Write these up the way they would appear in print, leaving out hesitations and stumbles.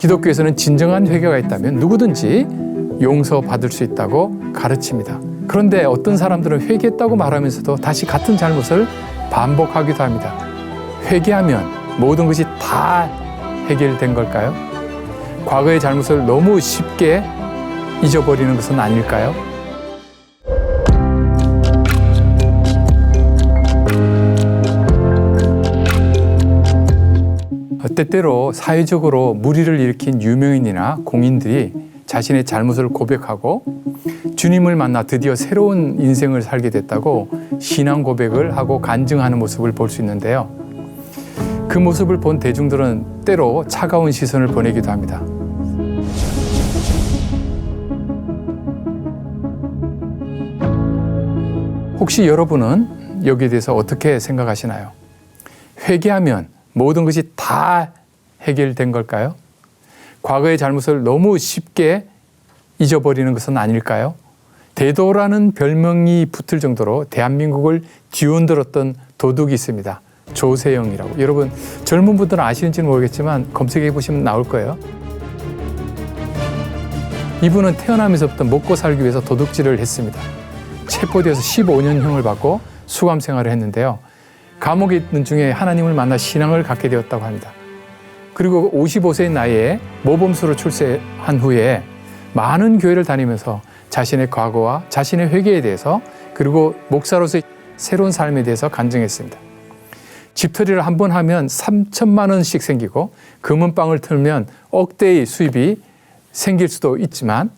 기독교에서는 진정한 회개가 있다면 누구든지 용서받을 수 있다고 가르칩니다. 그런데 어떤 사람들은 회개했다고 말하면서도 다시 같은 잘못을 반복하기도 합니다. 회개하면 모든 것이 다 해결된 걸까요? 과거의 잘못을 너무 쉽게 잊어버리는 것은 아닐까요? 때때로 사회적으로 물의를 일으킨 유명인이나 공인들이 자신의 잘못을 고백하고 주님을 만나 드디어 새로운 인생을 살게 됐다고 신앙 고백을 하고 간증하는 모습을 볼 수 있는데요. 그 모습을 본 대중들은 때로 차가운 시선을 보내기도 합니다. 혹시 여러분은 여기에 대해서 어떻게 생각하시나요? 회개하면 모든 것이 다 해결된 걸까요? 과거의 잘못을 너무 쉽게 잊어버리는 것은 아닐까요? 대도라는 별명이 붙을 정도로 대한민국을 뒤흔들었던 도둑이 있습니다. 조세영이라고. 여러분 젊은 분들은 아시는지는 모르겠지만 검색해 보시면 나올 거예요. 이분은 태어나면서부터 먹고 살기 위해서 도둑질을 했습니다. 체포되어서 15년형을 받고 수감 생활을 했는데요. 감옥에 있는 중에 하나님을 만나 신앙을 갖게 되었다고 합니다. 그리고 55세의 나이에 모범수로 출세한 후에 많은 교회를 다니면서 자신의 과거와 자신의 회개에 대해서 그리고 목사로서의 새로운 삶에 대해서 간증했습니다. 집털이를 한 번 하면 3천만 원씩 생기고 금은방을 틀면 억대의 수입이 생길 수도 있지만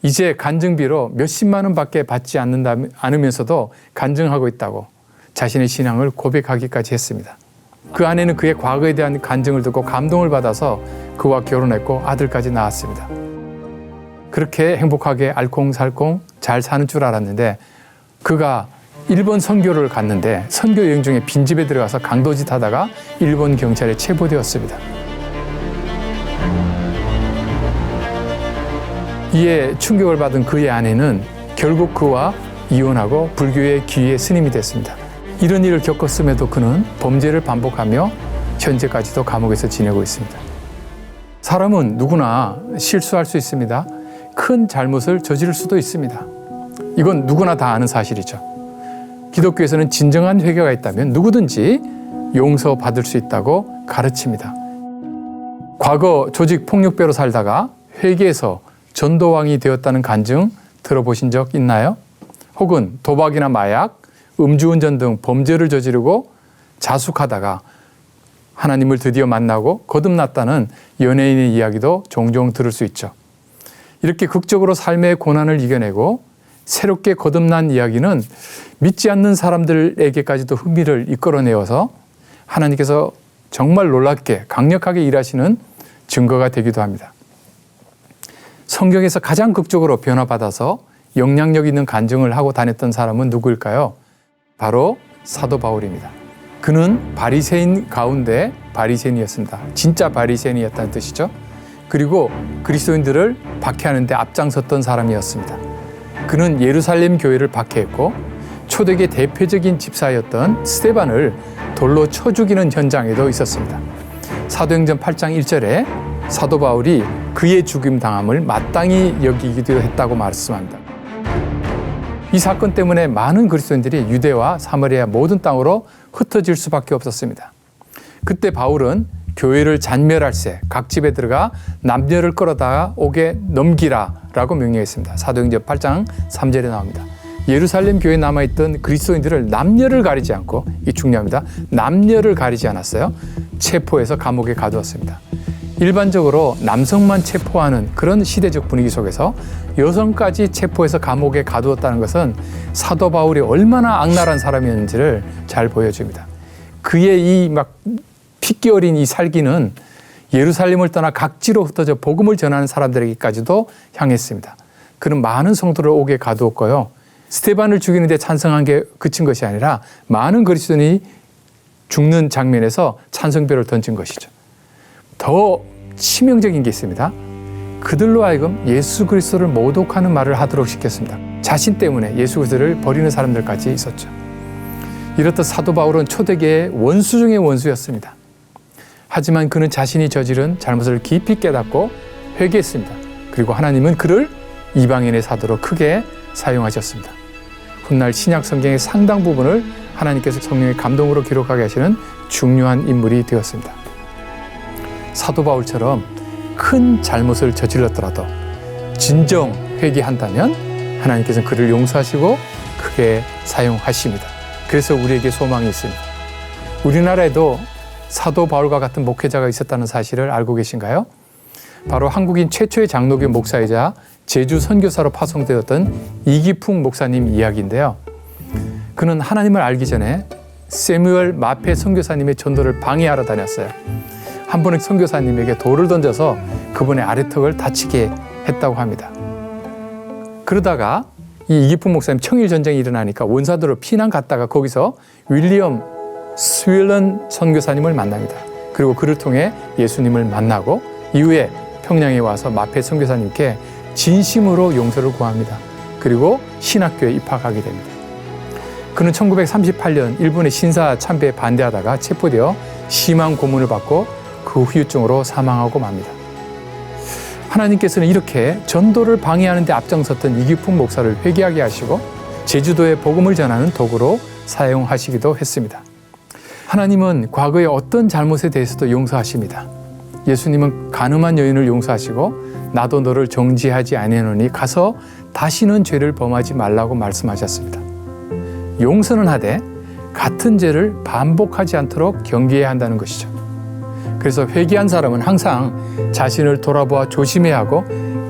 이제 간증비로 몇십만 원밖에 받지 않으면서도 간증하고 있다고 자신의 신앙을 고백하기까지 했습니다. 그 아내는 그의 과거에 대한 간증을 듣고 감동을 받아서 그와 결혼했고 아들까지 낳았습니다. 그렇게 행복하게 알콩살콩 잘 사는 줄 알았는데 그가 일본 선교를 갔는데 선교 여행 중에 빈집에 들어가서 강도짓 하다가 일본 경찰에 체포되었습니다. 이에 충격을 받은 그의 아내는 결국 그와 이혼하고 불교의 귀의 스님이 됐습니다. 이런 일을 겪었음에도 그는 범죄를 반복하며 현재까지도 감옥에서 지내고 있습니다. 사람은 누구나 실수할 수 있습니다. 큰 잘못을 저지를 수도 있습니다. 이건 누구나 다 아는 사실이죠. 기독교에서는 진정한 회개가 있다면 누구든지 용서받을 수 있다고 가르칩니다. 과거 조직 폭력배로 살다가 회개해서 전도왕이 되었다는 간증 들어보신 적 있나요? 혹은 도박이나 마약, 음주운전 등 범죄를 저지르고 자숙하다가 하나님을 드디어 만나고 거듭났다는 연예인의 이야기도 종종 들을 수 있죠. 이렇게 극적으로 삶의 고난을 이겨내고 새롭게 거듭난 이야기는 믿지 않는 사람들에게까지도 흥미를 이끌어내어서 하나님께서 정말 놀랍게 강력하게 일하시는 증거가 되기도 합니다. 성경에서 가장 극적으로 변화받아서 영향력 있는 간증을 하고 다녔던 사람은 누구일까요? 바로 사도 바울입니다. 그는 바리새인 가운데 바리새인이었습니다. 진짜 바리새인이었다는 뜻이죠. 그리고 그리스도인들을 박해하는 데 앞장섰던 사람이었습니다. 그는 예루살렘 교회를 박해했고 초대교회 대표적인 집사였던 스데반을 돌로 쳐 죽이는 현장에도 있었습니다. 사도행전 8장 1절에 사도 바울이 그의 죽임 당함을 마땅히 여기기도 했다고 말씀합니다. 이 사건 때문에 많은 그리스도인들이 유대와 사마리아 모든 땅으로 흩어질 수밖에 없었습니다. 그때 바울은 교회를 잔멸할세 각 집에 들어가 남녀를 끌어다 오게 넘기라라고 명령했습니다. 사도행전 8장 3절에 나옵니다. 예루살렘 교회에 남아있던 그리스도인들을 남녀를 가리지 않고, 이 중요합니다. 남녀를 가리지 않았어요. 체포해서 감옥에 가두었습니다. 일반적으로 남성만 체포하는 그런 시대적 분위기 속에서 여성까지 체포해서 감옥에 가두었다는 것은 사도 바울이 얼마나 악랄한 사람이었는지를 잘 보여줍니다. 그의 이 막 핏기 어린 이 살기는 예루살렘을 떠나 각지로 흩어져 복음을 전하는 사람들에게까지도 향했습니다. 그는 많은 성도를 옥에 가두었고요. 스데반을 죽이는 데 찬성한 게 그친 것이 아니라 많은 그리스도인이 죽는 장면에서 찬성별을 던진 것이죠. 더 치명적인 게 있습니다. 그들로 하여금 예수 그리스도를 모독하는 말을 하도록 시켰습니다. 자신 때문에 예수 그리스도를 버리는 사람들까지 있었죠. 이렇듯 사도 바울은 초대교회의 원수 중의 원수였습니다. 하지만 그는 자신이 저지른 잘못을 깊이 깨닫고 회개했습니다. 그리고 하나님은 그를 이방인의 사도로 크게 사용하셨습니다. 훗날 신약 성경의 상당 부분을 하나님께서 성령의 감동으로 기록하게 하시는 중요한 인물이 되었습니다. 사도 바울처럼 큰 잘못을 저질렀더라도 진정 회개한다면 하나님께서는 그를 용서하시고 크게 사용하십니다. 그래서 우리에게 소망이 있습니다. 우리나라에도 사도 바울과 같은 목회자가 있었다는 사실을 알고 계신가요? 바로 한국인 최초의 장로교 목사이자 제주 선교사로 파송되었던 이기풍 목사님 이야기인데요. 그는 하나님을 알기 전에 세뮤얼 마페 선교사님의 전도를 방해하러 다녔어요. 한 번은 선교사님에게 돌을 던져서 그분의 아래턱을 다치게 했다고 합니다. 그러다가 이 이기풍 목사님 청일 전쟁이 일어나니까 원사도로 피난 갔다가 거기서 윌리엄 스윌런 선교사님을 만납니다. 그리고 그를 통해 예수님을 만나고 이후에 평양에 와서 마페 선교사님께 진심으로 용서를 구합니다. 그리고 신학교에 입학하게 됩니다. 그는 1938년 일본의 신사 참배에 반대하다가 체포되어 심한 고문을 받고 그 후유증으로 사망하고 맙니다. 하나님께서는 이렇게 전도를 방해하는 데 앞장섰던 이기풍 목사를 회개하게 하시고 제주도에 복음을 전하는 도구로 사용하시기도 했습니다. 하나님은 과거의 어떤 잘못에 대해서도 용서하십니다. 예수님은 간음한 여인을 용서하시고 나도 너를 정죄하지 아니하노니 가서 다시는 죄를 범하지 말라고 말씀하셨습니다. 용서는 하되 같은 죄를 반복하지 않도록 경계해야 한다는 것이죠. 그래서 회개한 사람은 항상 자신을 돌아보아 조심해야 하고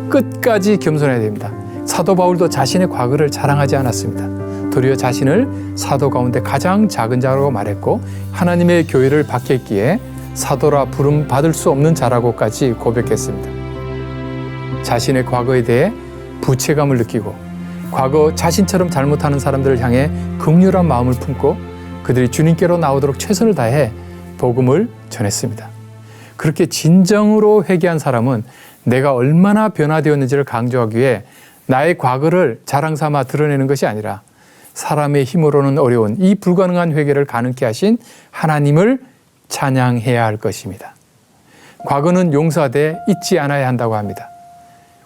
끝까지 겸손해야 됩니다. 사도 바울도 자신의 과거를 자랑하지 않았습니다. 도리어 자신을 사도 가운데 가장 작은 자라고 말했고 하나님의 교회를 받겠기에 사도라 부름 받을 수 없는 자라고까지 고백했습니다. 자신의 과거에 대해 부채감을 느끼고 과거 자신처럼 잘못하는 사람들을 향해 긍휼한 마음을 품고 그들이 주님께로 나오도록 최선을 다해 복음을 전했습니다. 그렇게 진정으로 회개한 사람은 내가 얼마나 변화되었는지를 강조하기 위해 나의 과거를 자랑 삼아 드러내는 것이 아니라 사람의 힘으로는 어려운 이 불가능한 회개를 가능케 하신 하나님을 찬양해야 할 것입니다. 과거는 용서하되 잊지 않아야 한다고 합니다.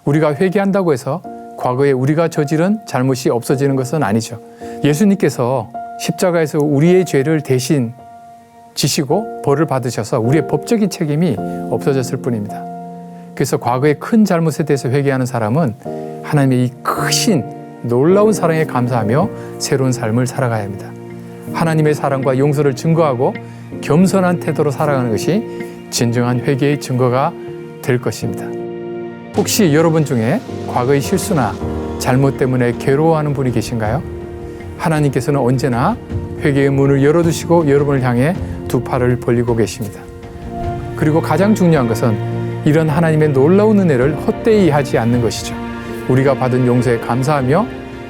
우리가 회개한다고 해서 과거에 우리가 저지른 잘못이 없어지는 것은 아니죠. 예수님께서 십자가에서 우리의 죄를 대신 지시고 벌을 받으셔서 우리의 법적인 책임이 없어졌을 뿐입니다. 그래서 과거의 큰 잘못에 대해서 회개하는 사람은 하나님의 이 크신 놀라운 사랑에 감사하며 새로운 삶을 살아가야 합니다. 하나님의 사랑과 용서를 증거하고 겸손한 태도로 살아가는 것이 진정한 회개의 증거가 될 것입니다. 혹시 여러분 중에 과거의 실수나 잘못 때문에 괴로워하는 분이 계신가요? 하나님께서는 언제나 회개의 문을 열어두시고 여러분을 향해 두 팔을 벌리고 계십니다. 그리고 가장 중요한 것은 이런 하나님의 놀라운 은혜를 헛되이 하지 않는 것이죠. 우리가 받은 용서에 감사하며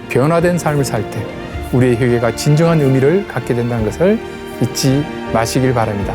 변화된 삶을 살 때 우리의 회개가 진정한 의미를 갖게 된다는 것을 잊지 마시길 바랍니다.